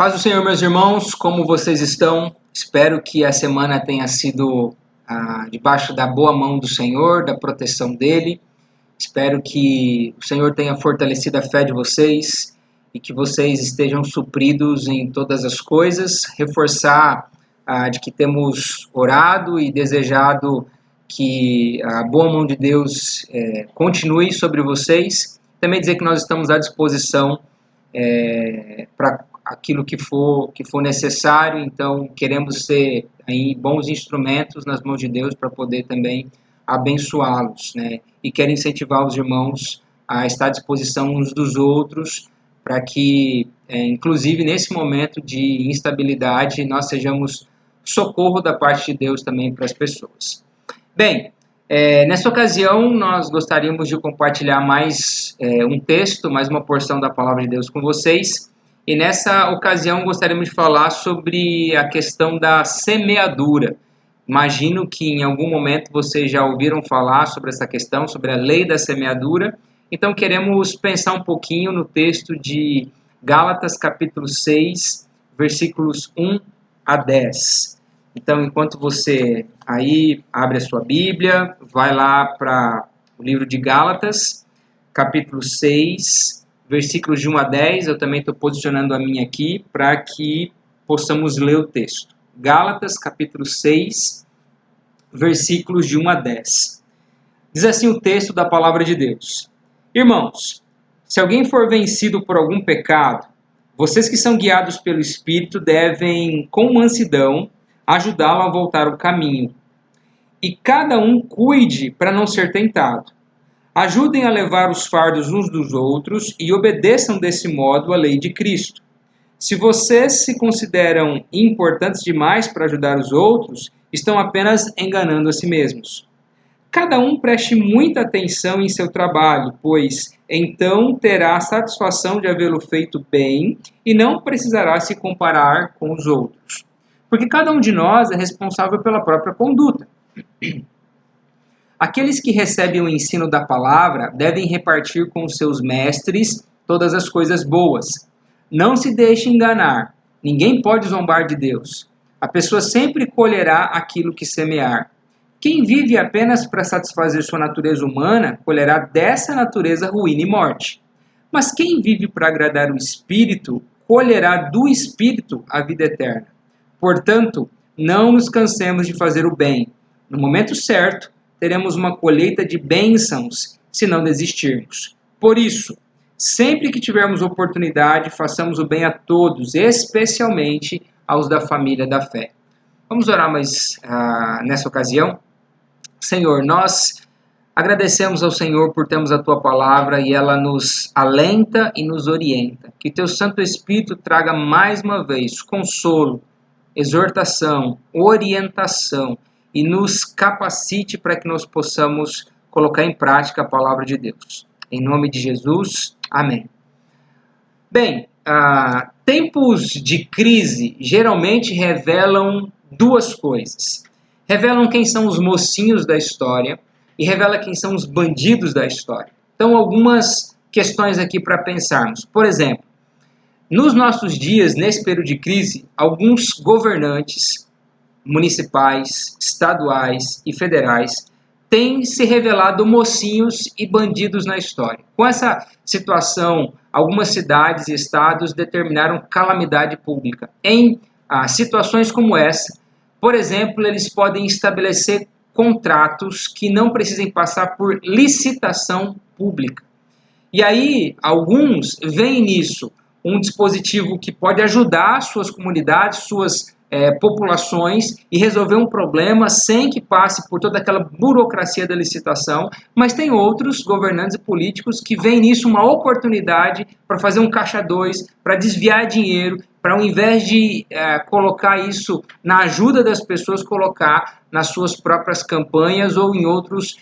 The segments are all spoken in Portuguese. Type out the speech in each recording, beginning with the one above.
Paz do Senhor, meus irmãos, como vocês estão? Espero que a semana tenha sido debaixo da boa mão do Senhor, da proteção dEle. Espero que o Senhor tenha fortalecido a fé de vocês e que vocês estejam supridos em todas as coisas. Reforçar de que temos orado e desejado que a boa mão de Deus continue sobre vocês. Também dizer que nós estamos à disposição para aquilo que for necessário. Então queremos ser aí bons instrumentos nas mãos de Deus para poder também abençoá-los, né? E quero incentivar os irmãos a estar à disposição uns dos outros para que, inclusive nesse momento de instabilidade, nós sejamos socorro da parte de Deus também para as pessoas. Bem, nessa ocasião nós gostaríamos de compartilhar mais um texto, mais uma porção da palavra de Deus com vocês. E nessa ocasião gostaríamos de falar sobre a questão da semeadura. Imagino que em algum momento vocês já ouviram falar sobre essa questão, sobre a lei da semeadura. Então queremos pensar um pouquinho no texto de Gálatas capítulo 6, versículos 1 a 10. Então, enquanto você aí abre a sua Bíblia, vai lá para o livro de Gálatas, capítulo 6, versículos de 1 a 10, eu também estou posicionando a minha aqui para que possamos ler o texto. Gálatas, capítulo 6, versículos de 1 a 10. Diz assim o texto da palavra de Deus: Irmãos, se alguém for vencido por algum pecado, vocês que são guiados pelo Espírito devem, com mansidão, ajudá-lo a voltar ao caminho. E cada um cuide para não ser tentado. Ajudem a levar os fardos uns dos outros e obedeçam desse modo a lei de Cristo. Se vocês se consideram importantes demais para ajudar os outros, estão apenas enganando a si mesmos. Cada um preste muita atenção em seu trabalho, pois então terá a satisfação de havê-lo feito bem e não precisará se comparar com os outros. Porque cada um de nós é responsável pela própria conduta. Aqueles que recebem o ensino da palavra devem repartir com os seus mestres todas as coisas boas. Não se deixe enganar. Ninguém pode zombar de Deus. A pessoa sempre colherá aquilo que semear. Quem vive apenas para satisfazer sua natureza humana, colherá dessa natureza ruína e morte. Mas quem vive para agradar o Espírito, colherá do Espírito a vida eterna. Portanto, não nos cansemos de fazer o bem. No momento certo, teremos uma colheita de bênçãos, se não desistirmos. Por isso, sempre que tivermos oportunidade, façamos o bem a todos, especialmente aos da família da fé. Vamos orar mais nessa ocasião? Senhor, nós agradecemos ao Senhor por termos a Tua palavra e ela nos alenta e nos orienta. Que Teu Santo Espírito traga mais uma vez consolo, exortação, orientação e nos capacite para que nós possamos colocar em prática a palavra de Deus. Em nome de Jesus, amém. Bem, tempos de crise geralmente revelam duas coisas. Revelam quem são os mocinhos da história e revela quem são os bandidos da história. Então, algumas questões aqui para pensarmos. Por exemplo, nos nossos dias, nesse período de crise, alguns governantes municipais, estaduais e federais têm se revelado mocinhos e bandidos na história. Com essa situação, algumas cidades e estados determinaram calamidade pública. Em situações como essa, por exemplo, eles podem estabelecer contratos que não precisem passar por licitação pública. E aí, alguns veem nisso um dispositivo que pode ajudar suas comunidades, suas populações e resolver um problema sem que passe por toda aquela burocracia da licitação, mas tem outros governantes e políticos que veem nisso uma oportunidade para fazer um caixa 2, para desviar dinheiro, para ao invés de colocar isso na ajuda das pessoas, colocar nas suas próprias campanhas ou em outros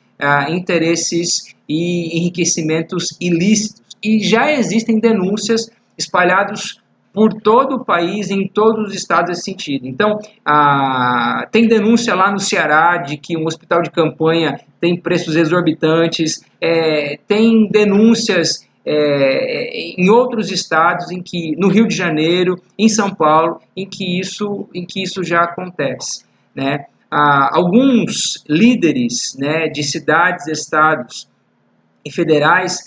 interesses e enriquecimentos ilícitos. E já existem denúncias espalhadas por todo o país, em todos os estados nesse sentido. Então, tem denúncia lá no Ceará de que um hospital de campanha tem preços exorbitantes, tem denúncias em outros estados, no Rio de Janeiro, em São Paulo, em que isso já acontece, né? Alguns líderes, né, de cidades, estados e federais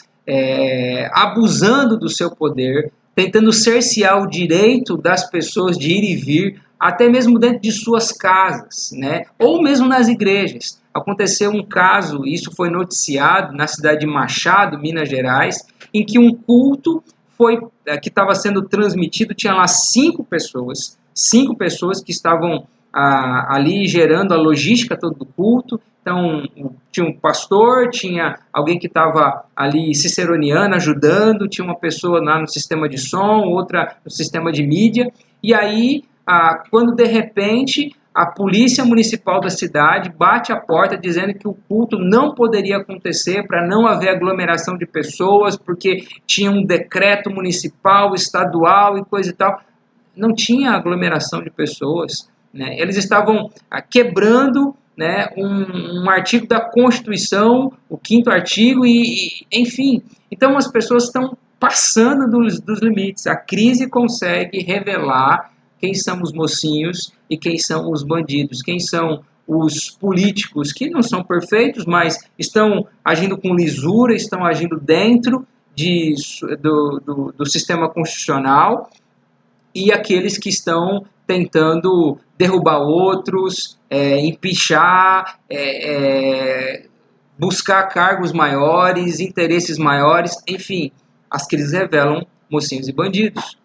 abusando do seu poder, tentando cercear o direito das pessoas de ir e vir, até mesmo dentro de suas casas, né? Ou mesmo nas igrejas. Aconteceu um caso, isso foi noticiado na cidade de Machado, Minas Gerais, em que um culto que estava sendo transmitido, tinha lá cinco pessoas que estavam ali gerando a logística todo do culto. Então, tinha um pastor, tinha alguém que estava ali ciceroniano, ajudando, tinha uma pessoa lá no sistema de som, outra no sistema de mídia, e aí, quando de repente a polícia municipal da cidade bate a porta dizendo que o culto não poderia acontecer para não haver aglomeração de pessoas, porque tinha um decreto municipal, estadual e coisa e tal. Não tinha aglomeração de pessoas, né? Eles estavam quebrando, né, um artigo da Constituição, o 5º artigo, enfim. Então as pessoas estão passando dos limites. A crise consegue revelar quem são os mocinhos e quem são os bandidos, quem são os políticos que não são perfeitos, mas estão agindo com lisura, estão agindo dentro do sistema constitucional, e aqueles que estão tentando derrubar outros, empichar, buscar cargos maiores, interesses maiores, enfim, as crises revelam mocinhos e bandidos.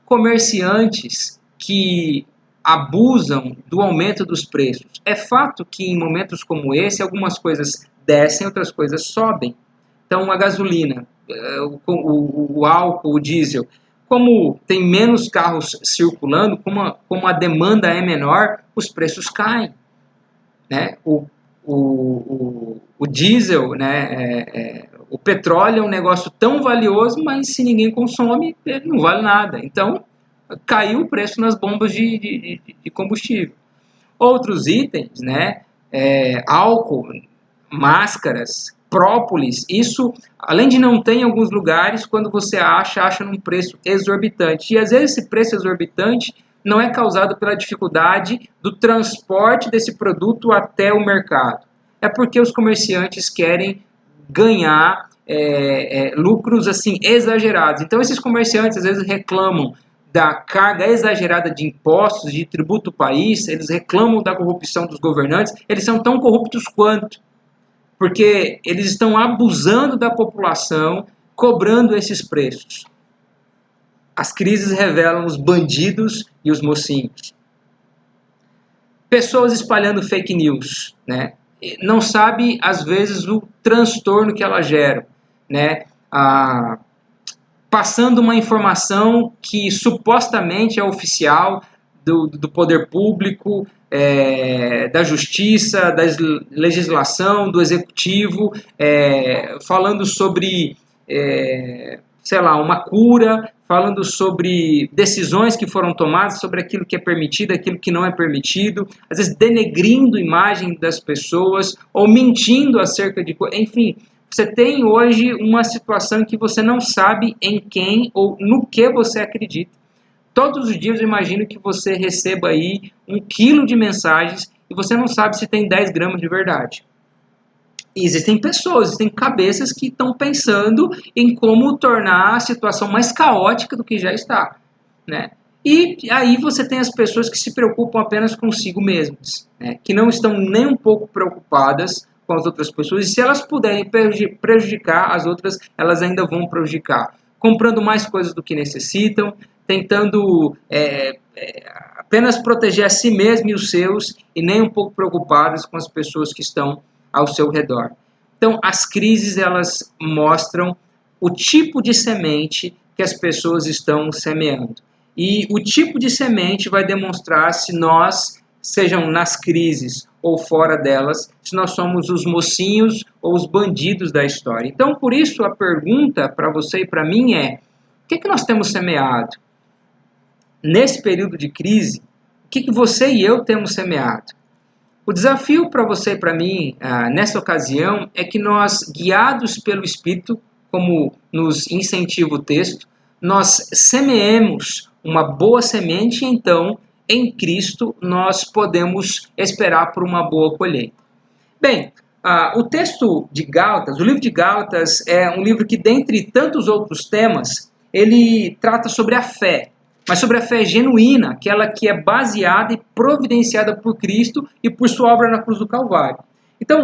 Comerciantes que abusam do aumento dos preços. É fato que em momentos como esse, algumas coisas descem, outras coisas sobem. Então, a gasolina, o álcool, o diesel, como tem menos carros circulando, como a demanda é menor, os preços caem, né? O diesel, né, o petróleo é um negócio tão valioso, mas se ninguém consome, ele não vale nada. Então, caiu o preço nas bombas de combustível. Outros itens, né, álcool, máscaras, própolis, isso, além de não ter em alguns lugares, quando você acha num preço exorbitante. E às vezes esse preço exorbitante não é causado pela dificuldade do transporte desse produto até o mercado. É porque os comerciantes querem ganhar lucros assim exagerados. Então esses comerciantes às vezes reclamam da carga exagerada de impostos, de tributo ao país, eles reclamam da corrupção dos governantes, eles são tão corruptos quanto, porque eles estão abusando da população, cobrando esses preços. As crises revelam os bandidos e os mocinhos. Pessoas espalhando fake news, né? Não sabe, às vezes, o transtorno que elas geram, né? Passando uma informação que supostamente é oficial do poder público, da justiça, da legislação, do executivo, falando sobre, sei lá, uma cura, falando sobre decisões que foram tomadas, sobre aquilo que é permitido, aquilo que não é permitido, às vezes denegrindo a imagem das pessoas, ou mentindo acerca de coisas, enfim. Você tem hoje uma situação em que você não sabe em quem ou no que você acredita. Todos os dias eu imagino que você receba aí 1 quilo de mensagens e você não sabe se tem 10 gramas de verdade. E existem pessoas, existem cabeças que estão pensando em como tornar a situação mais caótica do que já está, né? E aí você tem as pessoas que se preocupam apenas consigo mesmas, né? Que não estão nem um pouco preocupadas com as outras pessoas, e se elas puderem prejudicar as outras, elas ainda vão prejudicar, comprando mais coisas do que necessitam, tentando apenas proteger a si mesmo e os seus, e nem um pouco preocupadas com as pessoas que estão ao seu redor. Então, as crises, elas mostram o tipo de semente que as pessoas estão semeando. E o tipo de semente vai demonstrar se nós, sejam nas crises ou fora delas, se nós somos os mocinhos ou os bandidos da história. Então, por isso, a pergunta para você e para mim é: o que nós temos semeado? Nesse período de crise, o que você e eu temos semeado? O desafio para você e para mim, nessa ocasião, é que nós, guiados pelo Espírito, como nos incentiva o texto, nós semeemos uma boa semente e então, em Cristo, nós podemos esperar por uma boa colheita. Bem, o texto de Gálatas, o livro de Gálatas é um livro que, dentre tantos outros temas, ele trata sobre a fé, mas sobre a fé genuína, aquela que é baseada e providenciada por Cristo e por sua obra na cruz do Calvário. Então,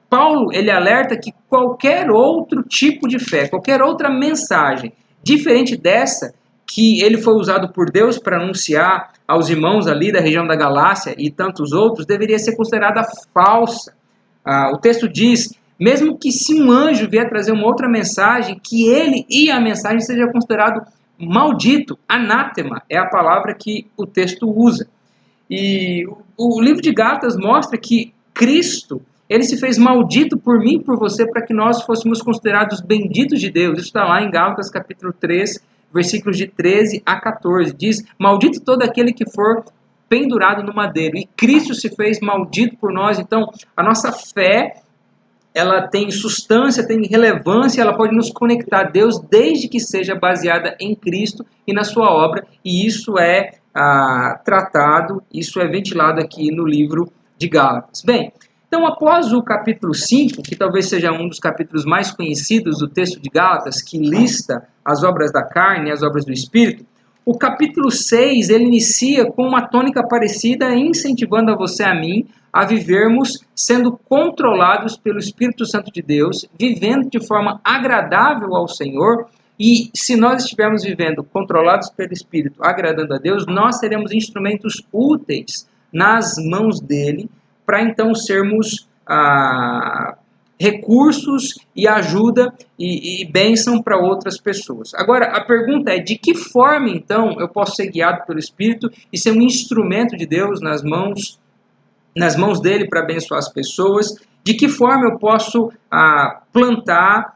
Paulo, ele alerta que qualquer outro tipo de fé, qualquer outra mensagem diferente dessa, que ele foi usado por Deus para anunciar aos irmãos ali da região da Galácia e tantos outros, deveria ser considerada falsa. O texto diz, mesmo que se um anjo vier trazer uma outra mensagem, que ele e a mensagem seja considerado maldito, anátema, é a palavra que o texto usa. E o livro de Gálatas mostra que Cristo, ele se fez maldito por mim e por você para que nós fôssemos considerados benditos de Deus. Isso está lá em Gálatas capítulo 3, versículos de 13 a 14. Diz, maldito todo aquele que for pendurado no madeiro. E Cristo se fez maldito por nós. Então, a nossa fé, ela tem substância, tem relevância, ela pode nos conectar a Deus desde que seja baseada em Cristo e na sua obra. E isso é tratado, isso é ventilado aqui no livro de Gálatas. Bem, então após o capítulo 5, que talvez seja um dos capítulos mais conhecidos do texto de Gálatas, que lista as obras da carne e as obras do Espírito, o capítulo 6, ele inicia com uma tônica parecida, incentivando a você e a mim a vivermos sendo controlados pelo Espírito Santo de Deus, vivendo de forma agradável ao Senhor. E se nós estivermos vivendo controlados pelo Espírito, agradando a Deus, nós seremos instrumentos úteis nas mãos dele, para então sermos recursos e ajuda e bênção para outras pessoas. Agora, a pergunta é, de que forma então eu posso ser guiado pelo Espírito e ser um instrumento de Deus nas mãos dele para abençoar as pessoas? De que forma eu posso plantar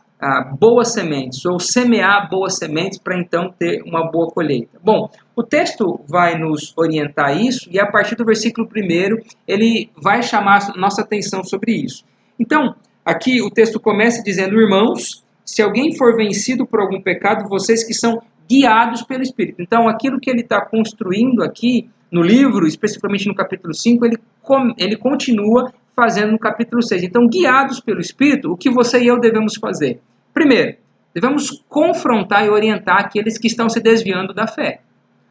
boas sementes, ou semear boas sementes para então ter uma boa colheita? Bom, o texto vai nos orientar a isso, e a partir do versículo 1, ele vai chamar nossa atenção sobre isso. Então, aqui o texto começa dizendo, irmãos, se alguém for vencido por algum pecado, vocês que são guiados pelo Espírito. Então, aquilo que ele está construindo aqui no livro, especificamente no capítulo 5, ele continua fazendo no capítulo 6. Então, guiados pelo Espírito, o que você e eu devemos fazer? Primeiro, devemos confrontar e orientar aqueles que estão se desviando da fé.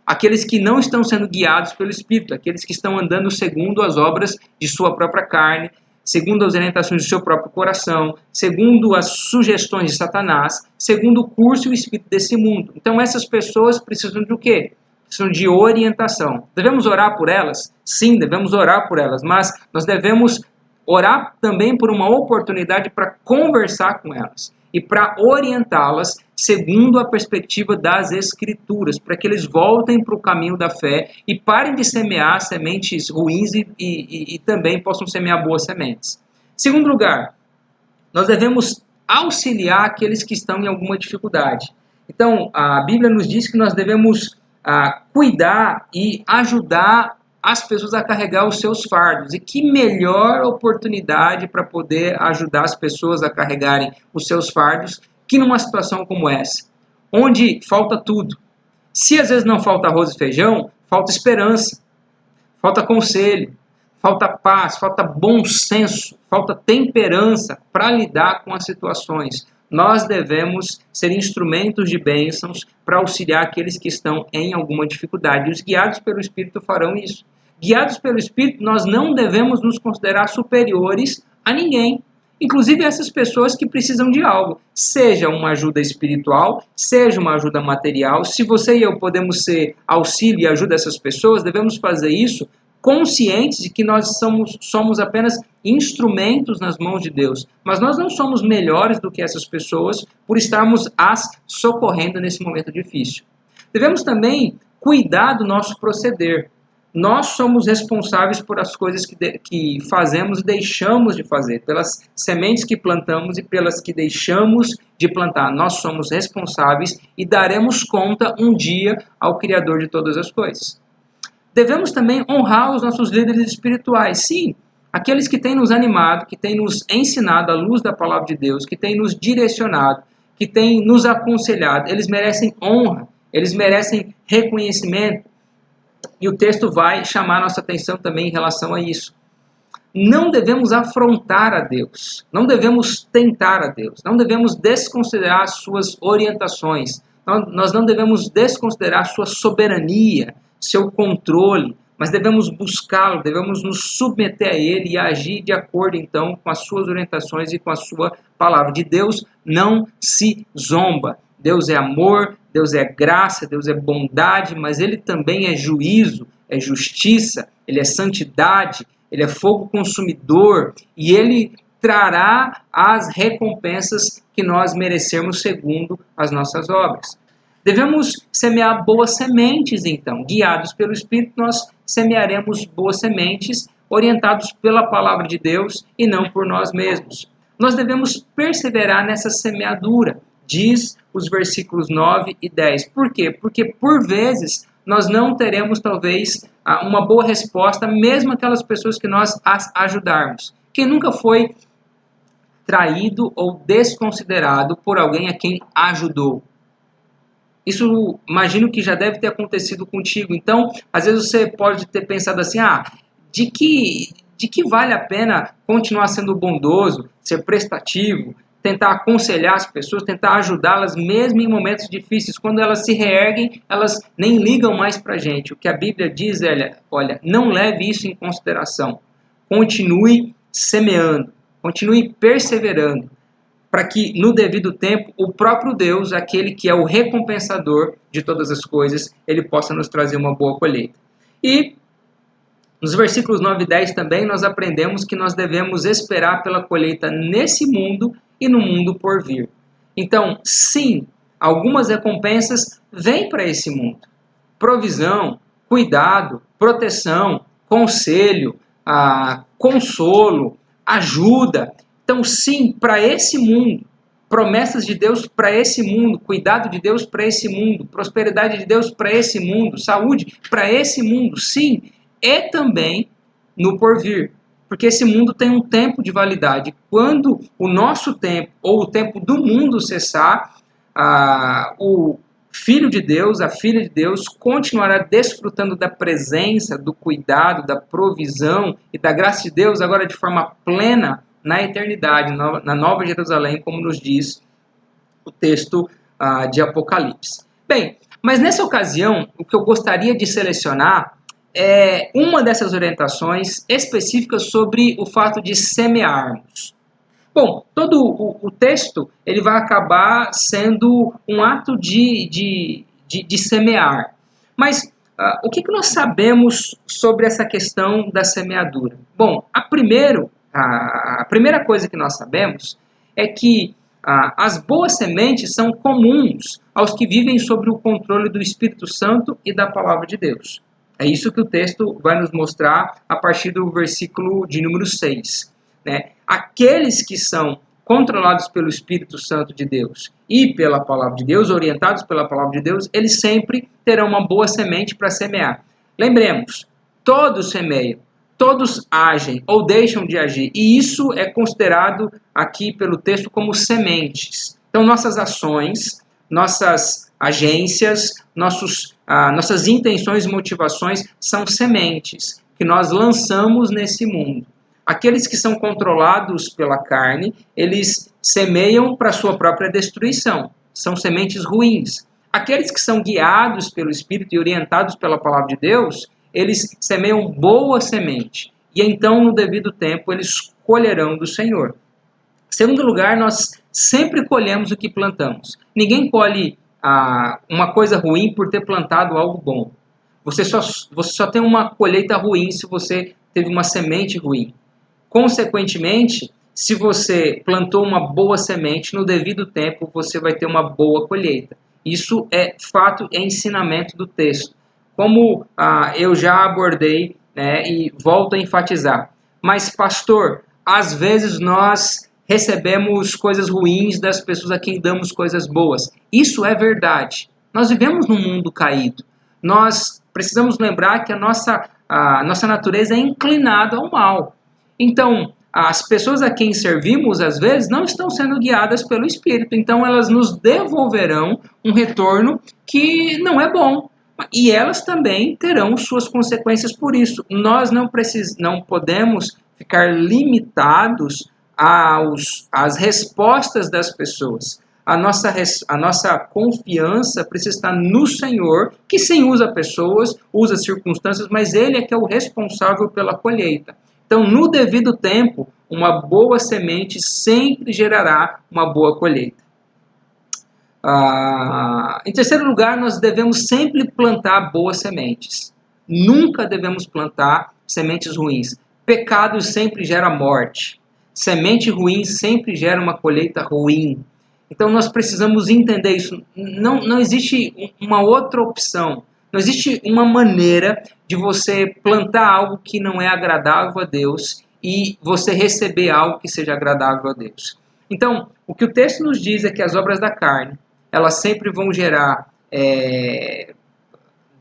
Aqueles que não estão sendo guiados pelo Espírito, aqueles que estão andando segundo as obras de sua própria carne, segundo as orientações do seu próprio coração, segundo as sugestões de Satanás, segundo o curso e o espírito desse mundo. Então, essas pessoas precisam de o quê? Precisam de orientação. Devemos orar por elas? Sim, devemos orar por elas, mas nós devemos orar também por uma oportunidade para conversar com elas e para orientá-las segundo a perspectiva das Escrituras, para que eles voltem para o caminho da fé e parem de semear sementes ruins e também possam semear boas sementes. Segundo lugar, nós devemos auxiliar aqueles que estão em alguma dificuldade. Então, a Bíblia nos diz que nós devemos cuidar e ajudar as pessoas a carregar os seus fardos. E que melhor oportunidade para poder ajudar as pessoas a carregarem os seus fardos que numa situação como essa, onde falta tudo. Se às vezes não falta arroz e feijão, falta esperança, falta conselho, falta paz, falta bom senso, falta temperança para lidar com as situações. Nós devemos ser instrumentos de bênçãos para auxiliar aqueles que estão em alguma dificuldade. E os guiados pelo Espírito farão isso. Guiados pelo Espírito, nós não devemos nos considerar superiores a ninguém. Inclusive essas pessoas que precisam de algo. Seja uma ajuda espiritual, seja uma ajuda material. Se você e eu podemos ser auxílio e ajuda a essas pessoas, devemos fazer isso conscientes de que nós somos apenas instrumentos nas mãos de Deus. Mas nós não somos melhores do que essas pessoas por estarmos as socorrendo nesse momento difícil. Devemos também cuidar do nosso proceder. Nós somos responsáveis por as coisas que fazemos e deixamos de fazer, pelas sementes que plantamos e pelas que deixamos de plantar. Nós somos responsáveis e daremos conta um dia ao Criador de todas as coisas. Devemos também honrar os nossos líderes espirituais. Sim, aqueles que têm nos animado, que têm nos ensinado a luz da palavra de Deus, que têm nos direcionado, que têm nos aconselhado. Eles merecem honra, eles merecem reconhecimento. E o texto vai chamar nossa atenção também em relação a isso. Não devemos afrontar a Deus, não devemos tentar a Deus, não devemos desconsiderar as suas orientações, nós não devemos desconsiderar sua soberania, seu controle, mas devemos buscá-lo, devemos nos submeter a ele e agir de acordo então com as suas orientações e com a sua palavra. De Deus não se zomba. Deus é amor, Deus é graça, Deus é bondade, mas ele também é juízo, é justiça, ele é santidade, ele é fogo consumidor e ele trará as recompensas que nós merecemos segundo as nossas obras. Devemos semear boas sementes, então. Guiados pelo Espírito, nós semearemos boas sementes, orientados pela palavra de Deus e não por nós mesmos. Nós devemos perseverar nessa semeadura, diz os versículos 9 e 10. Por quê? Porque, por vezes, nós não teremos, talvez, uma boa resposta, mesmo aquelas pessoas que nós ajudarmos. Quem nunca foi traído ou desconsiderado por alguém a quem ajudou? Isso, imagino que já deve ter acontecido contigo. Então, às vezes você pode ter pensado assim, de que vale a pena continuar sendo bondoso, ser prestativo, tentar aconselhar as pessoas, tentar ajudá-las mesmo em momentos difíceis. Quando elas se reerguem, elas nem ligam mais para a gente. O que a Bíblia diz é, olha, não leve isso em consideração. Continue semeando, continue perseverando, para que no devido tempo o próprio Deus, aquele que é o recompensador de todas as coisas, ele possa nos trazer uma boa colheita. E nos versículos 9 e 10 também nós aprendemos que nós devemos esperar pela colheita nesse mundo e no mundo por vir. Então, sim, algumas recompensas vêm para esse mundo. Provisão, cuidado, proteção, conselho, consolo, ajuda. Então, sim, para esse mundo, promessas de Deus para esse mundo, cuidado de Deus para esse mundo, prosperidade de Deus para esse mundo, saúde para esse mundo, sim, e também no porvir. Porque esse mundo tem um tempo de validade. Quando o nosso tempo, ou o tempo do mundo cessar, o Filho de Deus, a Filha de Deus, continuará desfrutando da presença, do cuidado, da provisão e da graça de Deus, agora de forma plena, na eternidade, na Nova Jerusalém, como nos diz o texto de Apocalipse. Bem, mas nessa ocasião, o que eu gostaria de selecionar é uma dessas orientações específicas sobre o fato de semearmos. Bom, todo o texto ele vai acabar sendo um ato de semear. Mas o que nós sabemos sobre essa questão da semeadura? Bom, a primeira coisa que nós sabemos é que as boas sementes são comuns aos que vivem sob o controle do Espírito Santo e da Palavra de Deus. É isso que o texto vai nos mostrar a partir do versículo de número 6. Né? Aqueles que são controlados pelo Espírito Santo de Deus e pela Palavra de Deus, orientados pela Palavra de Deus, eles sempre terão uma boa semente para semear. Lembremos, todos semeiam, todos agem ou deixam de agir, e isso é considerado aqui pelo texto como sementes. Então, nossas ações, nossas agências, nossas intenções e motivações são sementes que nós lançamos nesse mundo. Aqueles que são controlados pela carne, eles semeiam para sua própria destruição. São sementes ruins. Aqueles que são guiados pelo Espírito e orientados pela Palavra de Deus, eles semeiam boa semente. E então, no devido tempo, eles colherão do Senhor. Em segundo lugar, nós sempre colhemos o que plantamos. Ninguém colhe uma coisa ruim por ter plantado algo bom. Você só tem uma colheita ruim se você teve uma semente ruim. Consequentemente, se você plantou uma boa semente, no devido tempo você vai ter uma boa colheita. Isso é fato e ensinamento do texto. Como eu já abordei, né, e volto a enfatizar. Mas, pastor, às vezes nós recebemos coisas ruins das pessoas a quem damos coisas boas. Isso é verdade. Nós vivemos num mundo caído. Nós precisamos lembrar que a nossa natureza é inclinada ao mal. Então, as pessoas a quem servimos, às vezes, não estão sendo guiadas pelo Espírito. Então, elas nos devolverão um retorno que não é bom. E elas também terão suas consequências por isso. Nós não podemos ficar limitados às respostas das pessoas. A nossa confiança precisa estar no Senhor, que sim usa pessoas, usa circunstâncias, mas Ele é que é o responsável pela colheita. Então, no devido tempo, uma boa semente sempre gerará uma boa colheita. Em terceiro lugar, nós devemos sempre plantar boas sementes. Nunca devemos plantar sementes ruins. Pecado sempre gera morte. Semente ruim sempre gera uma colheita ruim. Então nós precisamos entender isso. Não existe uma outra opção. Não existe uma maneira de você plantar algo que não é agradável a Deus e você receber algo que seja agradável a Deus. Então, o que o texto nos diz é que as obras da carne, elas sempre vão gerar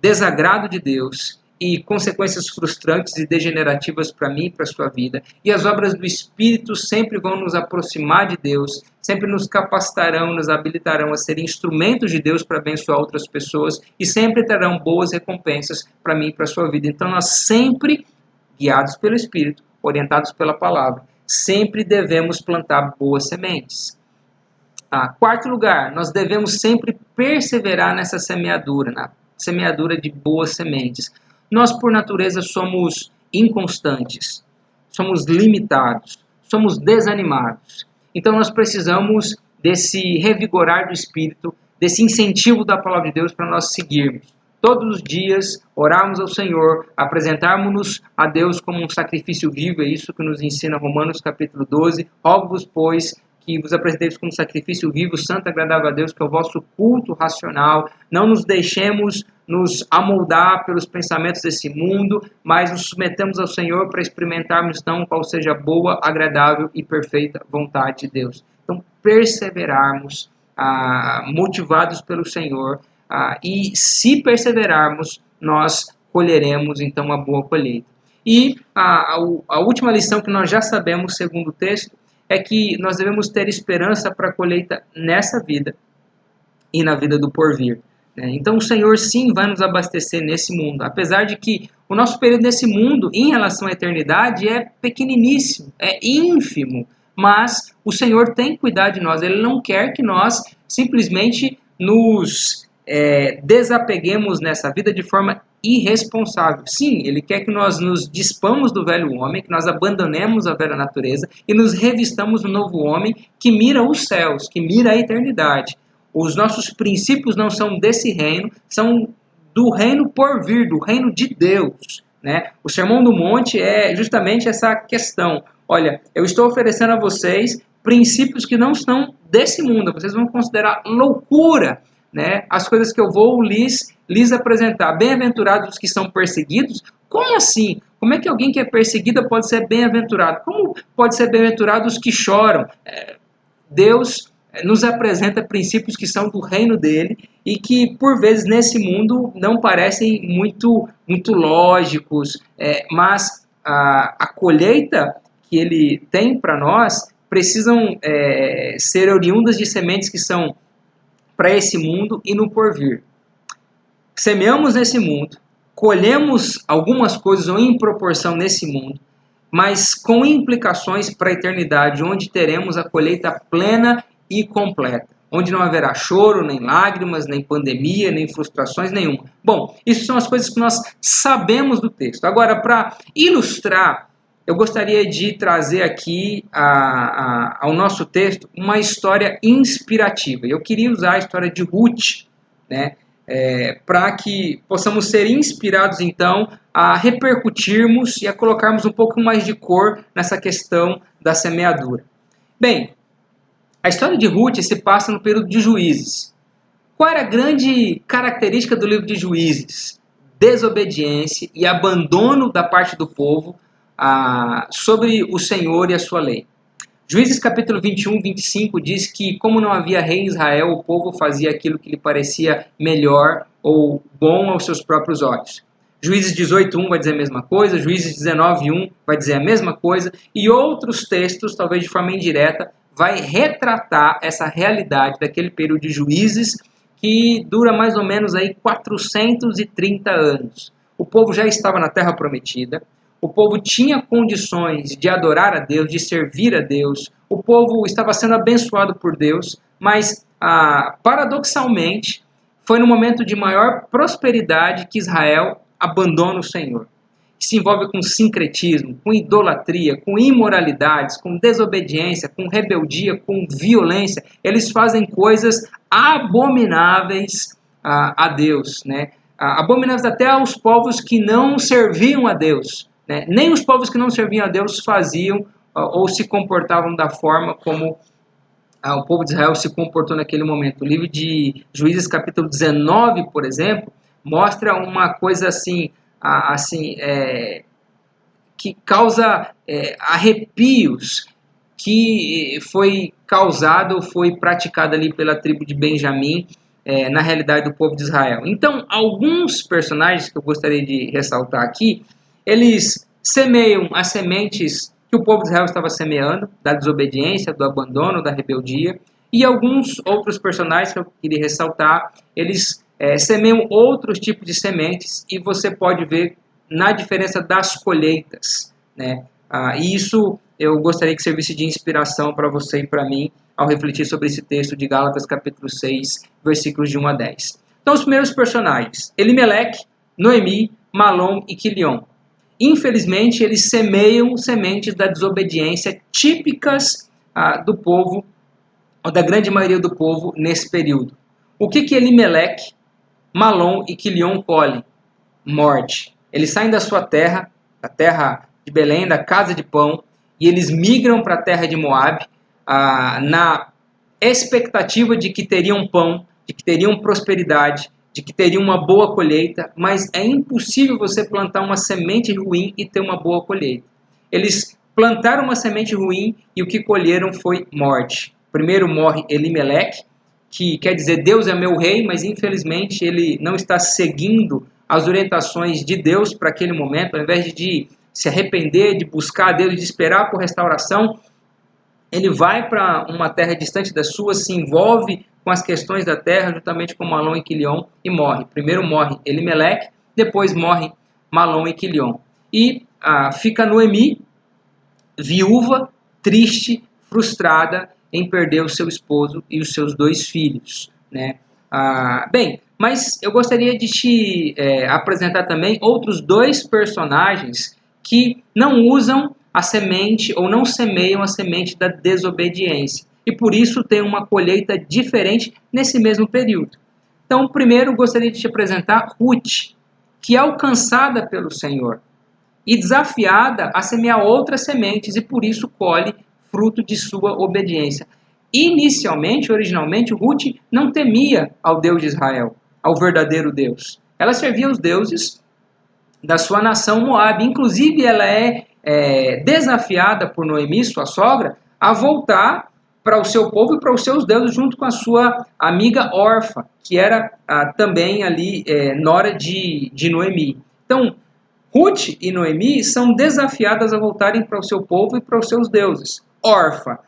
desagrado de Deus e consequências frustrantes e degenerativas para mim e para a sua vida. E as obras do Espírito sempre vão nos aproximar de Deus, sempre nos capacitarão, nos habilitarão a ser instrumentos de Deus para abençoar outras pessoas e sempre terão boas recompensas para mim e para a sua vida. Então nós sempre, guiados pelo Espírito, orientados pela palavra, sempre devemos plantar boas sementes. Quarto lugar, nós devemos sempre perseverar nessa semeadura, na semeadura de boas sementes. Nós, por natureza, somos inconstantes, somos limitados, somos desanimados. Então, nós precisamos desse revigorar do Espírito, desse incentivo da Palavra de Deus para nós seguirmos. Todos os dias, orarmos ao Senhor, apresentarmos-nos a Deus como um sacrifício vivo, é isso que nos ensina Romanos capítulo 12. Rogo-vos, pois, que vos apresenteis como sacrifício vivo, santo e agradável a Deus, que é o vosso culto racional. Não nos deixemos nos amoldar pelos pensamentos desse mundo, mas nos submetemos ao Senhor para experimentarmos então qual seja a boa, agradável e perfeita vontade de Deus. Então, perseverarmos, motivados pelo Senhor, e se perseverarmos, nós colheremos então uma boa colheita. E a última lição que nós já sabemos, segundo o texto, é que nós devemos ter esperança para a colheita nessa vida e na vida do porvir. Então o Senhor sim vai nos abastecer nesse mundo, apesar de que o nosso período nesse mundo, em relação à eternidade, é pequeniníssimo, é ínfimo, mas o Senhor tem cuidado de nós, Ele não quer que nós simplesmente nos desapeguemos nessa vida de forma irresponsável. Sim, Ele quer que nós nos despamos do velho homem, que nós abandonemos a velha natureza e nos revistamos do novo homem que mira os céus, que mira a eternidade. Os nossos princípios não são desse reino, são do reino por vir, do reino de Deus. O Sermão do Monte é justamente essa questão. Olha, eu estou oferecendo a vocês princípios que não são desse mundo, vocês vão considerar loucura, as coisas que eu vou lhes apresentar. Bem-aventurados os que são perseguidos? Como assim? Como é que alguém que é perseguido pode ser bem-aventurado? Como pode ser bem-aventurado os que choram? Deus nos apresenta princípios que são do reino dele e que, por vezes, nesse mundo não parecem muito lógicos, mas a colheita que ele tem para nós precisam ser oriundas de sementes que são para esse mundo e no porvir. Semeamos nesse mundo, colhemos algumas coisas ou em proporção nesse mundo, mas com implicações para a eternidade, onde teremos a colheita plena e completa, onde não haverá choro, nem lágrimas, nem pandemia, nem frustrações nenhuma. Bom, isso são as coisas que nós sabemos do texto. Agora, para ilustrar, eu gostaria de trazer aqui ao nosso texto uma história inspirativa. Eu queria usar a história de Ruth, para que possamos ser inspirados, então, a repercutirmos e a colocarmos um pouco mais de cor nessa questão da semeadura. Bem, a história de Ruth se passa no período de Juízes. Qual era a grande característica do livro de Juízes? Desobediência e abandono da parte do povo sobre o Senhor e a sua lei. Juízes capítulo 21, 25 diz que, como não havia rei em Israel, o povo fazia aquilo que lhe parecia melhor ou bom aos seus próprios olhos. Juízes 18:1 vai dizer a mesma coisa, Juízes 19:1 vai dizer a mesma coisa, e outros textos, talvez de forma indireta, vai retratar essa realidade daquele período de juízes que dura mais ou menos aí 430 anos. O povo já estava na Terra Prometida, o povo tinha condições de adorar a Deus, de servir a Deus, o povo estava sendo abençoado por Deus, mas paradoxalmente foi no momento de maior prosperidade que Israel abandona o Senhor. Que se envolve com sincretismo, com idolatria, com imoralidades, com desobediência, com rebeldia, com violência. Eles fazem coisas abomináveis a Deus, né? Abomináveis até aos povos que não serviam a Deus, né? Nem os povos que não serviam a Deus faziam ou se comportavam da forma como o povo de Israel se comportou naquele momento. O livro de Juízes, capítulo 19, por exemplo, mostra uma coisa assim, que causa arrepios, que foi causado, foi praticado ali pela tribo de Benjamim, na realidade do povo de Israel. Então, alguns personagens que eu gostaria de ressaltar aqui, eles semeiam as sementes que o povo de Israel estava semeando, da desobediência, do abandono, da rebeldia, e alguns outros personagens que eu queria ressaltar, eles semeiam outros tipos de sementes, e você pode ver na diferença das colheitas, né? E isso eu gostaria que servisse de inspiração para você e para mim ao refletir sobre esse texto de Gálatas capítulo 6, versículos de 1 a 10. Então os primeiros personagens, Elimeleque, Noemi, Malom e Quilion. Infelizmente eles semeiam sementes da desobediência típicas do povo, ou da grande maioria do povo nesse período. O que Elimeleque, Malom e Quilion colhem? Morte. Eles saem da sua terra, da terra de Belém, da casa de pão, e eles migram para a terra de Moabe, na expectativa de que teriam pão, de que teriam prosperidade, de que teriam uma boa colheita, mas é impossível você plantar uma semente ruim e ter uma boa colheita. Eles plantaram uma semente ruim e o que colheram foi morte. Primeiro morre Elimeleque, que quer dizer Deus é meu rei, mas infelizmente ele não está seguindo as orientações de Deus para aquele momento. Ao invés de se arrepender, de buscar a Deus, de esperar por restauração, ele vai para uma terra distante da sua, se envolve com as questões da terra, juntamente com Malom e Quilion, e morre. Primeiro morre Elimeleque, depois morre Malom e Quilion. E fica Noemi, viúva, triste, frustrada em perder o seu esposo e os seus 2 filhos, né? Bem, mas eu gostaria de te apresentar também outros 2 personagens que não usam a semente ou não semeiam a semente da desobediência e por isso tem uma colheita diferente nesse mesmo período. Então, primeiro gostaria de te apresentar Ruth, que é alcançada pelo Senhor e desafiada a semear outras sementes e por isso colhe fruto de sua obediência. Inicialmente, originalmente, Ruth não temia ao Deus de Israel, ao verdadeiro Deus. Ela servia os deuses da sua nação Moabe. Inclusive, ela é desafiada por Noemi, sua sogra, a voltar para o seu povo e para os seus deuses junto com a sua amiga Orfa, que era também ali nora de Noemi. Então, Ruth e Noemi são desafiadas a voltarem para o seu povo e para os seus deuses. Orfa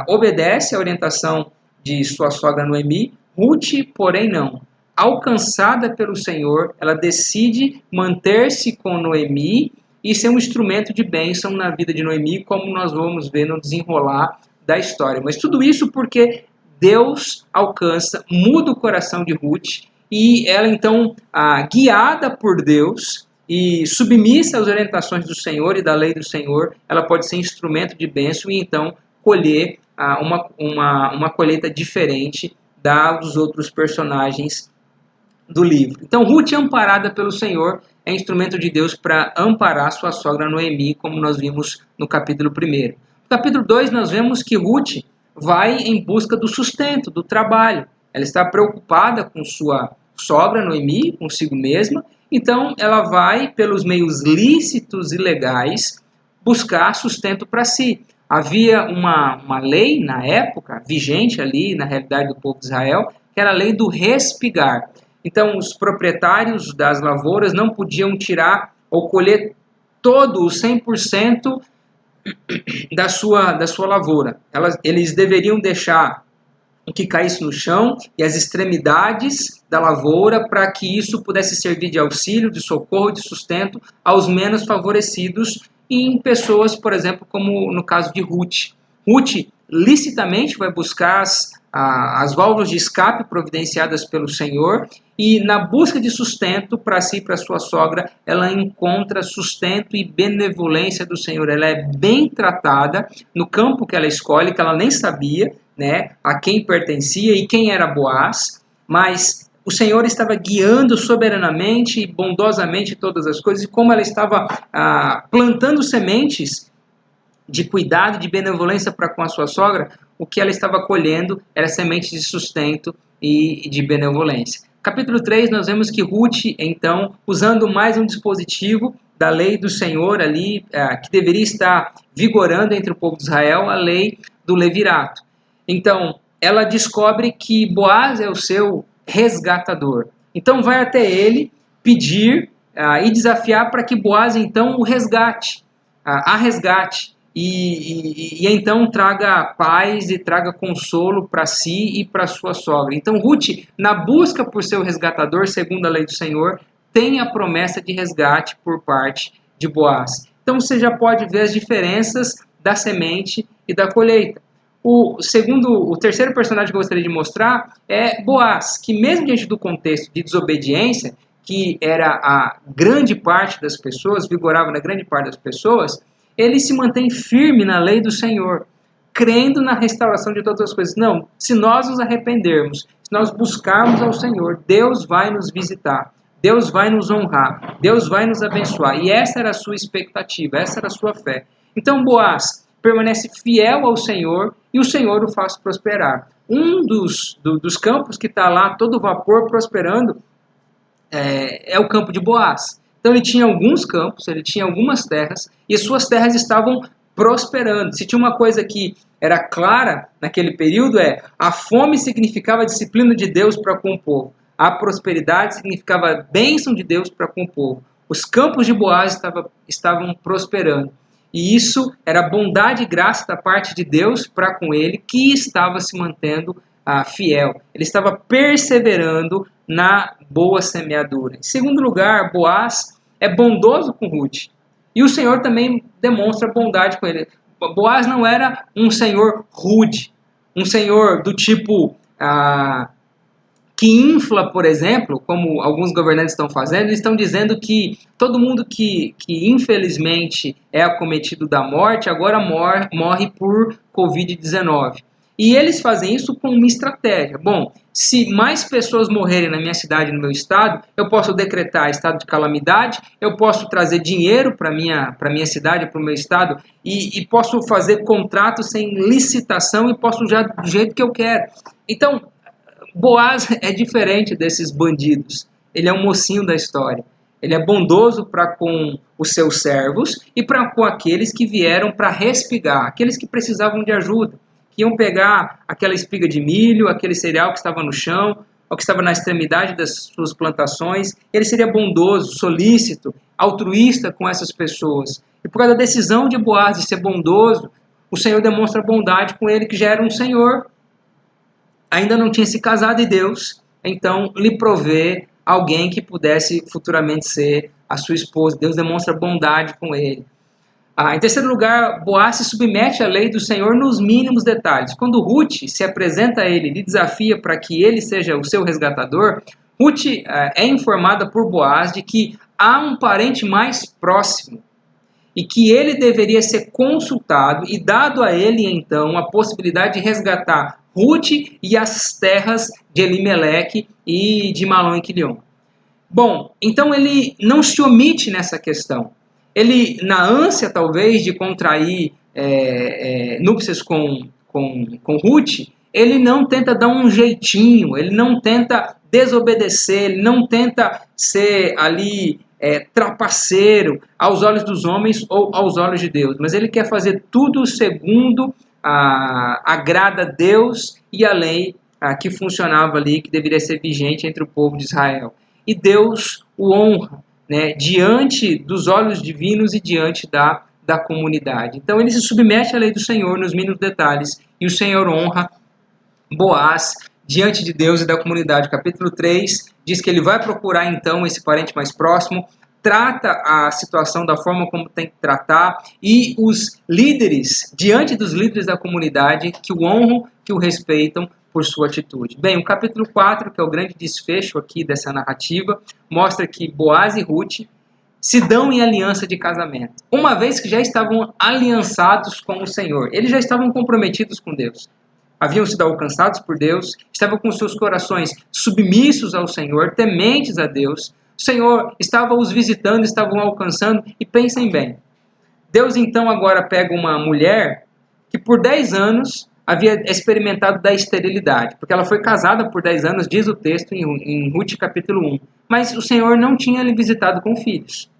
obedece à orientação de sua sogra Noemi, Ruth, porém, não. Alcançada pelo Senhor, ela decide manter-se com Noemi e ser um instrumento de bênção na vida de Noemi, como nós vamos ver no desenrolar da história. Mas tudo isso porque Deus alcança, muda o coração de Ruth e ela então, guiada por Deus e submissa às orientações do Senhor e da lei do Senhor, ela pode ser instrumento de bênção e então colher uma colheita diferente dos outros personagens do livro. Então, Ruth, amparada pelo Senhor, é instrumento de Deus para amparar sua sogra Noemi, como nós vimos no capítulo 1. No capítulo 2, nós vemos que Ruth vai em busca do sustento, do trabalho. Ela está preocupada com sua sogra Noemi, consigo mesma, então ela vai, pelos meios lícitos e legais, buscar sustento para si. Havia uma lei na época, vigente ali na realidade do povo de Israel, que era a lei do respigar. Então, os proprietários das lavouras não podiam tirar ou colher todo o 100% da sua lavoura. Eles deveriam deixar o que caísse no chão e as extremidades da lavoura para que isso pudesse servir de auxílio, de socorro, de sustento aos menos favorecidos e em pessoas, por exemplo, como no caso de Ruth. Ruth licitamente vai buscar as válvulas de escape providenciadas pelo Senhor e na busca de sustento para si e para sua sogra, ela encontra sustento e benevolência do Senhor. Ela é bem tratada no campo que ela escolhe, que ela nem sabia, né, a quem pertencia e quem era Boaz, mas o Senhor estava guiando soberanamente e bondosamente todas as coisas, e como ela estava plantando sementes de cuidado, de benevolência para com a sua sogra, o que ela estava colhendo era sementes de sustento e de benevolência. Capítulo 3, nós vemos que Ruth, então, usando mais um dispositivo da lei do Senhor ali, que deveria estar vigorando entre o povo de Israel, a lei do levirato. Então, ela descobre que Boaz é o seu resgatador. Então, vai até ele pedir e desafiar para que Boaz, então, o resgate, a resgate. E então traga paz e traga consolo para si e para sua sogra. Então, Ruth, na busca por seu resgatador, segundo a lei do Senhor, tem a promessa de resgate por parte de Boaz. Então, você já pode ver as diferenças da semente e da colheita. O terceiro personagem que eu gostaria de mostrar é Boaz, que mesmo diante do contexto de desobediência, que era a grande parte das pessoas, vigorava na grande parte das pessoas, ele se mantém firme na lei do Senhor, crendo na restauração de todas as coisas. Não, se nós nos arrependermos, se nós buscarmos ao Senhor, Deus vai nos visitar, Deus vai nos honrar, Deus vai nos abençoar. E essa era a sua expectativa, essa era a sua fé. Então Boaz permanece fiel ao Senhor e o Senhor o faz prosperar. Um dos campos que está lá, todo vapor prosperando, é o campo de Boaz. Então ele tinha alguns campos, ele tinha algumas terras, e suas terras estavam prosperando. Se tinha uma coisa que era clara naquele período, a fome significava a disciplina de Deus para com o povo. A prosperidade significava a bênção de Deus para com o povo. Os campos de Boaz estavam prosperando. E isso era bondade e graça da parte de Deus para com ele, que estava se mantendo fiel. Ele estava perseverando na boa semeadura. Em segundo lugar, Boaz é bondoso com Ruth. E o Senhor também demonstra bondade com ele. Boaz não era um senhor rude, um senhor do tipo que infla, por exemplo, como alguns governantes estão fazendo. Eles estão dizendo que todo mundo que infelizmente é acometido da morte, agora morre por Covid-19. E eles fazem isso com uma estratégia. Bom, se mais pessoas morrerem na minha cidade, no meu estado, eu posso decretar estado de calamidade, eu posso trazer dinheiro para minha cidade, para o meu estado, e posso fazer contratos sem licitação e posso usar do jeito que eu quero. Então, Boaz é diferente desses bandidos. Ele é um mocinho da história. Ele é bondoso para com os seus servos e para com aqueles que vieram para respigar, aqueles que precisavam de ajuda. Iam pegar aquela espiga de milho, aquele cereal que estava no chão, ou que estava na extremidade das suas plantações. Ele seria bondoso, solícito, altruísta com essas pessoas. E por causa da decisão de Boaz de ser bondoso, o Senhor demonstra bondade com ele, que já era um senhor. Ainda não tinha se casado em Deus, então lhe provê alguém que pudesse futuramente ser a sua esposa. Deus demonstra bondade com ele. Em terceiro lugar, Boaz se submete à lei do Senhor nos mínimos detalhes. Quando Ruth se apresenta a ele e desafia para que ele seja o seu resgatador, Ruth é informada por Boaz de que há um parente mais próximo e que ele deveria ser consultado e dado a ele, então, a possibilidade de resgatar Ruth e as terras de Elimeleque e de Malom e Quilion. Bom, então ele não se omite nessa questão. Ele, na ânsia, talvez, de contrair núpcias com Ruth, ele não tenta dar um jeitinho, ele não tenta desobedecer, ele não tenta ser ali trapaceiro aos olhos dos homens ou aos olhos de Deus, mas ele quer fazer tudo segundo agrada a Deus e a lei que funcionava ali, que deveria ser vigente entre o povo de Israel. E Deus o honra, né, diante dos olhos divinos e diante da comunidade. Então ele se submete à lei do Senhor nos mínimos detalhes, e o Senhor honra Boaz diante de Deus e da comunidade. Capítulo 3 diz que ele vai procurar então esse parente mais próximo, trata a situação da forma como tem que tratar, e os líderes, diante dos líderes da comunidade, que o honram, que o respeitam por sua atitude. Bem, o capítulo 4, que é o grande desfecho aqui dessa narrativa, mostra que Boaz e Ruth se dão em aliança de casamento. Uma vez que já estavam aliançados com o Senhor, eles já estavam comprometidos com Deus. Haviam sido alcançados por Deus, estavam com seus corações submissos ao Senhor, tementes a Deus. O Senhor estava os visitando, estavam alcançando, e pensem bem. Deus então agora pega uma mulher que por 10 anos havia experimentado da esterilidade, porque ela foi casada por 10 anos, diz o texto em Ruth capítulo 1, mas o Senhor não tinha lhe visitado com filhos.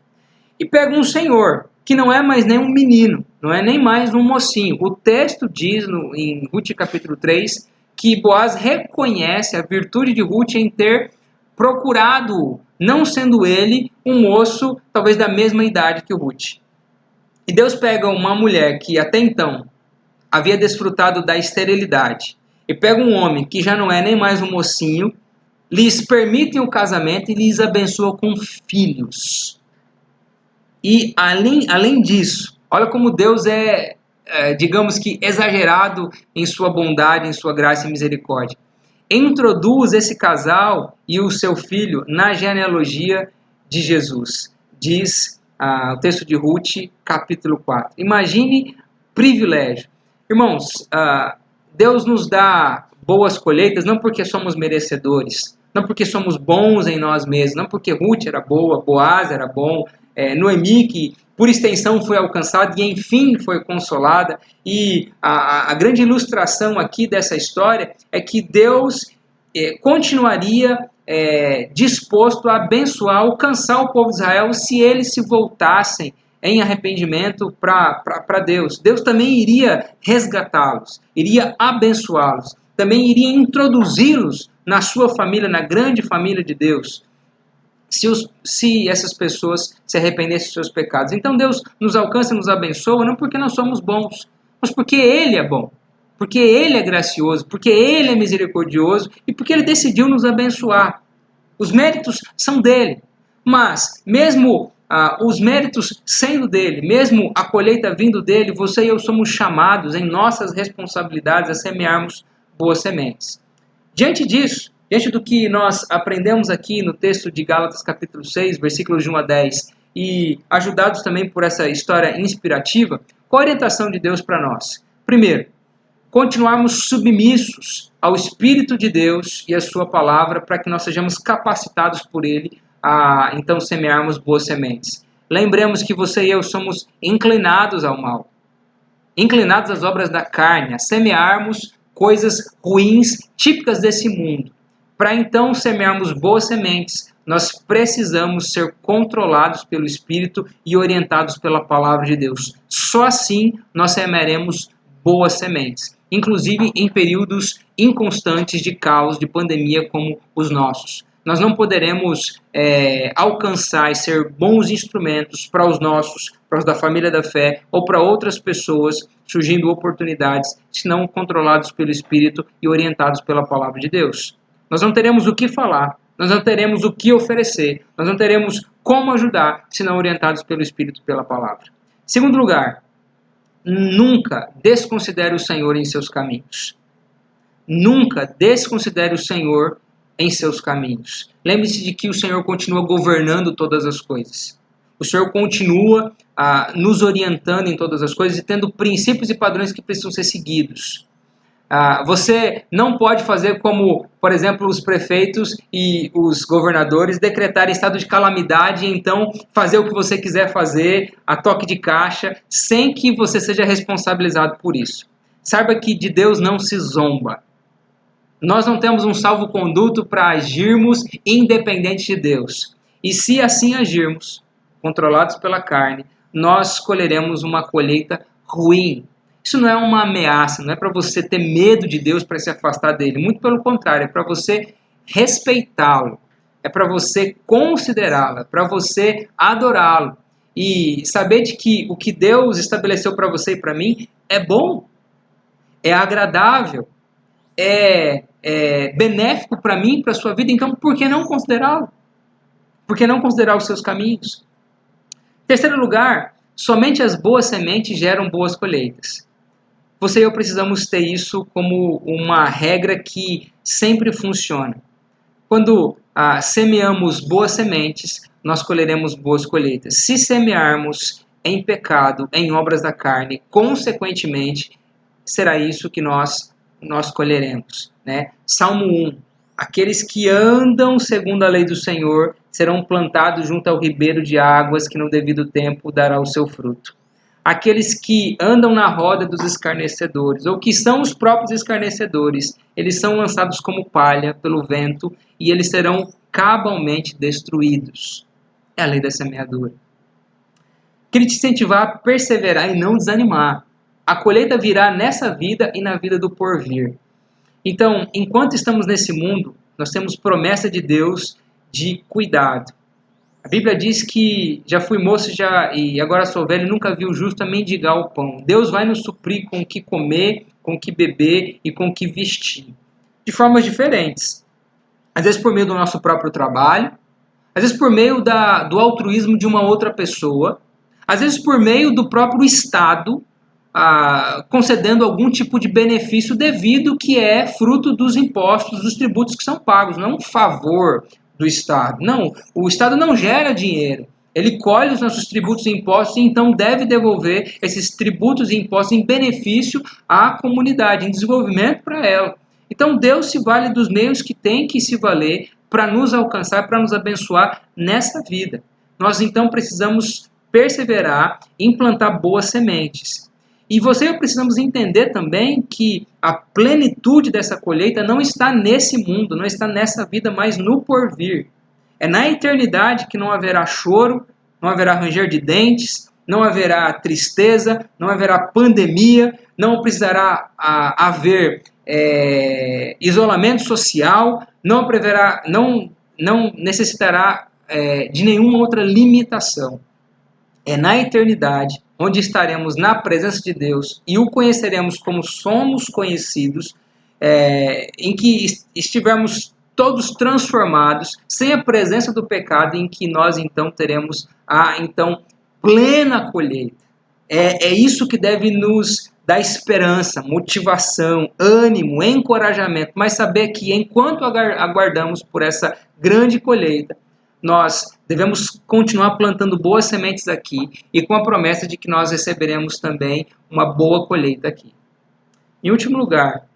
E pega um senhor, que não é mais nem um menino, não é nem mais um mocinho. O texto diz em Ruth capítulo 3 que Boaz reconhece a virtude de Ruth em ter procurado, não sendo ele um moço talvez da mesma idade que o Ruth. E Deus pega uma mulher que até então havia desfrutado da esterilidade, e pega um homem que já não é nem mais um mocinho, lhes permite o casamento e lhes abençoa com filhos. E além disso, olha como Deus digamos que, exagerado em sua bondade, em sua graça e misericórdia. Introduz esse casal e o seu filho na genealogia de Jesus. Diz o texto de Ruth, capítulo 4. Imagine privilégio. Irmãos, Deus nos dá boas colheitas não porque somos merecedores, não porque somos bons em nós mesmos, não porque Ruth era boa, Boaz era bom, Noemi, que por extensão foi alcançada e enfim foi consolada. E a grande ilustração aqui dessa história é que Deus continuaria disposto a abençoar, alcançar o povo de Israel se eles se voltassem em arrependimento para Deus. Deus também iria resgatá-los, iria abençoá-los, também iria introduzi-los na sua família, na grande família de Deus, se essas pessoas se arrependessem dos seus pecados. Então Deus nos alcança e nos abençoa, não porque nós somos bons, mas porque Ele é bom, porque Ele é gracioso, porque Ele é misericordioso e porque Ele decidiu nos abençoar. Os méritos são dele, mas mesmo os méritos sendo dele, mesmo a colheita vindo dele, você e eu somos chamados em nossas responsabilidades a semearmos boas sementes. Diante disso, diante do que nós aprendemos aqui no texto de Gálatas capítulo 6, versículos de 1 a 10, e ajudados também por essa história inspirativa, qual a orientação de Deus para nós? Primeiro, continuarmos submissos ao Espírito de Deus e à sua palavra, para que nós sejamos capacitados por Ele a então semearmos boas sementes. Lembremos que você e eu somos inclinados ao mal, inclinados às obras da carne, a semearmos coisas ruins, típicas desse mundo. Para então semearmos boas sementes, nós precisamos ser controlados pelo Espírito e orientados pela palavra de Deus. Só assim nós semearemos boas sementes, inclusive em períodos inconstantes de caos, de pandemia como os nossos. Nós não poderemos alcançar e ser bons instrumentos para os nossos, para os da família da fé ou para outras pessoas surgindo oportunidades, se não controlados pelo Espírito e orientados pela palavra de Deus. Nós não teremos o que falar, nós não teremos o que oferecer, nós não teremos como ajudar, se não orientados pelo Espírito e pela palavra. Segundo lugar, nunca desconsidere o Senhor em seus caminhos. Nunca desconsidere o Senhor em seus caminhos. Lembre-se de que o Senhor continua governando todas as coisas. O Senhor continua nos orientando em todas as coisas e tendo princípios e padrões que precisam ser seguidos. Você não pode fazer como, por exemplo, os prefeitos e os governadores decretarem estado de calamidade e então fazer o que você quiser fazer, a toque de caixa, sem que você seja responsabilizado por isso. Saiba que de Deus não se zomba. Nós não temos um salvo-conduto para agirmos independente de Deus. E se assim agirmos, controlados pela carne, nós colheremos uma colheita ruim. Isso não é uma ameaça, não é para você ter medo de Deus para se afastar dele. Muito pelo contrário, é para você respeitá-lo, é para você considerá-lo, é para você adorá-lo. E saber de que o que Deus estabeleceu para você e para mim é bom, é agradável, é benéfico para mim e para a sua vida. Então, por que não considerá-lo? Por que não considerar os seus caminhos? Terceiro lugar, somente as boas sementes geram boas colheitas. Você e eu precisamos ter isso como uma regra que sempre funciona. Quando semeamos boas sementes, nós colheremos boas colheitas. Se semearmos em pecado, em obras da carne, consequentemente, será isso que nós colheremos. Né? Salmo 1. Aqueles que andam segundo a lei do Senhor serão plantados junto ao ribeiro de águas que no devido tempo dará o seu fruto. Aqueles que andam na roda dos escarnecedores, ou que são os próprios escarnecedores, eles são lançados como palha pelo vento e eles serão cabalmente destruídos. É a lei da semeadura. Queria te incentivar a perseverar e não desanimar. A colheita virá nessa vida e na vida do porvir. Então, enquanto estamos nesse mundo, nós temos promessa de Deus de cuidado. A Bíblia diz que já fui moço e agora sou velho e nunca vi o justo a mendigar o pão. Deus vai nos suprir com o que comer, com o que beber e com o que vestir. De formas diferentes. Às vezes por meio do nosso próprio trabalho, às vezes por meio do altruísmo de uma outra pessoa, às vezes por meio do próprio Estado, concedendo algum tipo de benefício devido que é fruto dos impostos, dos tributos que são pagos, não é um favor do Estado. Não, o Estado não gera dinheiro. Ele colhe os nossos tributos e impostos e então deve devolver esses tributos e impostos em benefício à comunidade, em desenvolvimento para ela. Então Deus se vale dos meios que tem que se valer para nos alcançar, para nos abençoar nessa vida. Nós então precisamos perseverar em plantar boas sementes. E você e eu precisamos entender também que a plenitude dessa colheita não está nesse mundo, não está nessa vida, mas no porvir. É na eternidade que não haverá choro, não haverá ranger de dentes, não haverá tristeza, não haverá pandemia, não precisará haver isolamento social, não necessitará de nenhuma outra limitação. É na eternidade, onde estaremos na presença de Deus e o conheceremos como somos conhecidos, em que estivermos todos transformados, sem a presença do pecado, em que nós então teremos a plena colheita. É isso que deve nos dar esperança, motivação, ânimo, encorajamento, mas saber que enquanto aguardamos por essa grande colheita, nós devemos continuar plantando boas sementes aqui e com a promessa de que nós receberemos também uma boa colheita aqui. Em último lugar,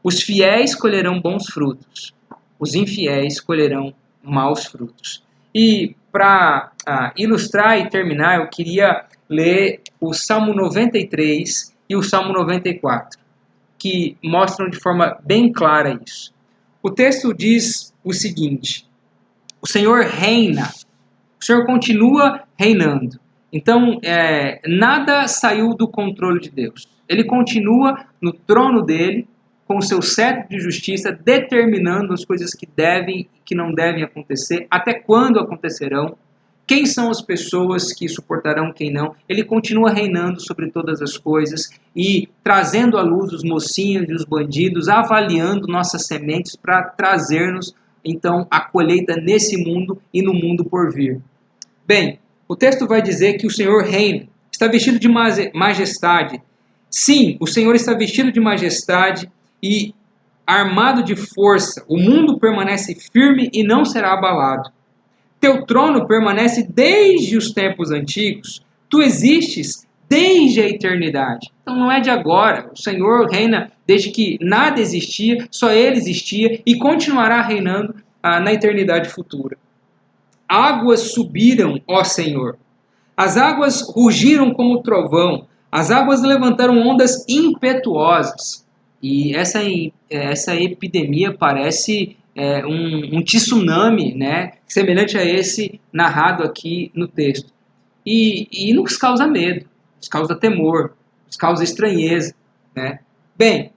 os fiéis colherão bons frutos, os infiéis colherão maus frutos. E para ilustrar e terminar, eu queria ler o Salmo 93 e o Salmo 94, que mostram de forma bem clara isso. O texto diz o seguinte: o Senhor reina, o Senhor continua reinando. Então, nada saiu do controle de Deus. Ele continua no trono dele, com o seu cetro de justiça, determinando as coisas que devem e que não devem acontecer, até quando acontecerão, quem são as pessoas que suportarão, quem não. Ele continua reinando sobre todas as coisas e trazendo à luz os mocinhos e os bandidos, avaliando nossas sementes para trazer-nos então a colheita nesse mundo e no mundo por vir. Bem, o texto vai dizer que o Senhor reina, está vestido de majestade. Sim, o Senhor está vestido de majestade e armado de força. O mundo permanece firme e não será abalado. Teu trono permanece desde os tempos antigos. Tu existes desde a eternidade. Então não é de agora. O Senhor reina desde que nada existia, só Ele existia e continuará reinando na eternidade futura. Águas subiram, ó Senhor. As águas rugiram como trovão. As águas levantaram ondas impetuosas. E essa epidemia parece um tsunami, né, semelhante a esse narrado aqui no texto. E nos causa medo, nos causa temor, nos causa estranheza, né? Bem,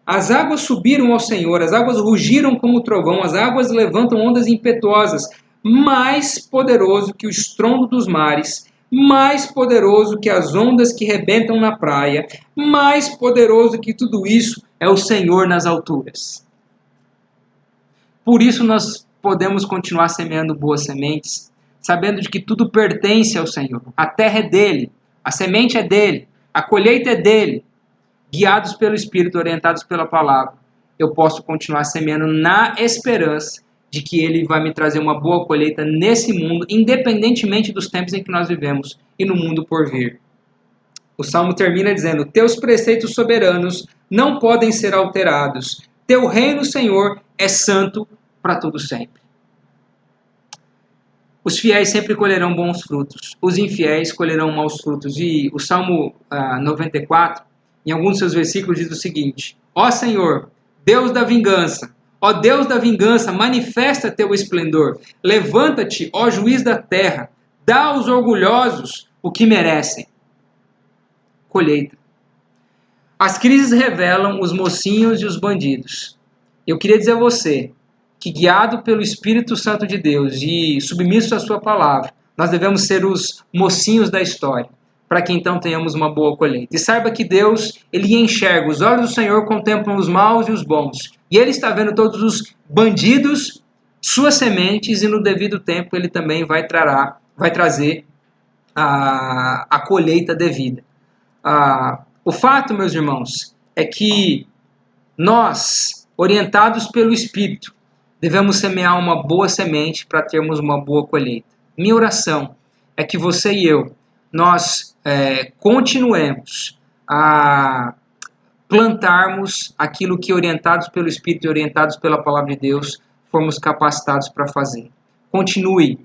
as águas subiram ao Senhor, as águas rugiram como trovão, as águas levantam ondas impetuosas, mais poderoso que o estrondo dos mares, mais poderoso que as ondas que rebentam na praia, mais poderoso que tudo isso é o Senhor nas alturas. Por isso nós podemos continuar semeando boas sementes, sabendo de que tudo pertence ao Senhor. A terra é dele, a semente é dele, a colheita é dele. Guiados pelo Espírito, orientados pela palavra, eu posso continuar semeando na esperança de que ele vai me trazer uma boa colheita nesse mundo, independentemente dos tempos em que nós vivemos e no mundo por vir. O Salmo termina dizendo: teus preceitos soberanos não podem ser alterados. Teu reino, Senhor, é santo para todo sempre. Os fiéis sempre colherão bons frutos. Os infiéis colherão maus frutos. E o Salmo 94, em alguns de seus versículos, diz o seguinte: ó Senhor, Deus da vingança, ó Deus da vingança, manifesta teu esplendor. Levanta-te, ó juiz da terra, dá aos orgulhosos o que merecem. Colheita. As crises revelam os mocinhos e os bandidos. Eu queria dizer a você que, guiado pelo Espírito Santo de Deus e submisso à sua palavra, nós devemos ser os mocinhos da história, para que então tenhamos uma boa colheita. E saiba que Deus, ele enxerga, os olhos do Senhor contemplam os maus e os bons. E ele está vendo todos os bandidos, suas sementes, e no devido tempo ele também vai trazer a colheita devida. O fato, meus irmãos, é que nós, orientados pelo Espírito, devemos semear uma boa semente para termos uma boa colheita. Minha oração é que você e eu, nós continuemos a plantarmos aquilo que, orientados pelo Espírito e orientados pela Palavra de Deus, fomos capacitados para fazer. Continue,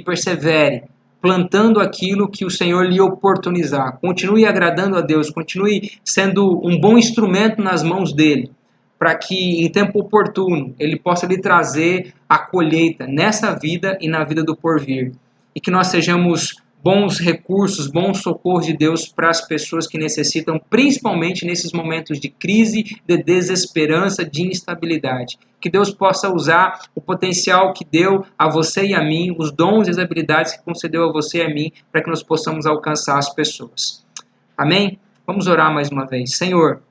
persevere, plantando aquilo que o Senhor lhe oportunizar. Continue agradando a Deus, continue sendo um bom instrumento nas mãos dele, para que em tempo oportuno ele possa lhe trazer a colheita nessa vida e na vida do porvir. E que nós sejamos bons recursos, bons socorros de Deus para as pessoas que necessitam, principalmente nesses momentos de crise, de desesperança, de instabilidade. Que Deus possa usar o potencial que deu a você e a mim, os dons e as habilidades que concedeu a você e a mim, para que nós possamos alcançar as pessoas. Amém? Vamos orar mais uma vez. Senhor,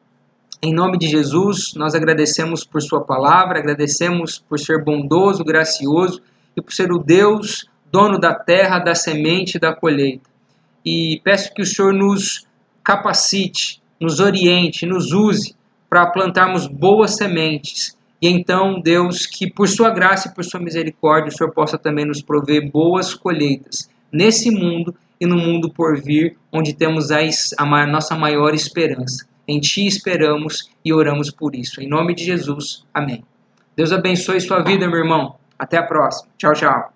em nome de Jesus, nós agradecemos por sua palavra, agradecemos por ser bondoso, gracioso e por ser o Deus dono da terra, da semente e da colheita. E peço que o Senhor nos capacite, nos oriente, nos use para plantarmos boas sementes. E então, Deus, que por sua graça e por sua misericórdia, o Senhor possa também nos prover boas colheitas nesse mundo e no mundo por vir, onde temos a nossa maior esperança. Em Ti esperamos e oramos por isso. Em nome de Jesus, amém. Deus abençoe sua vida, meu irmão. Até a próxima. Tchau, tchau.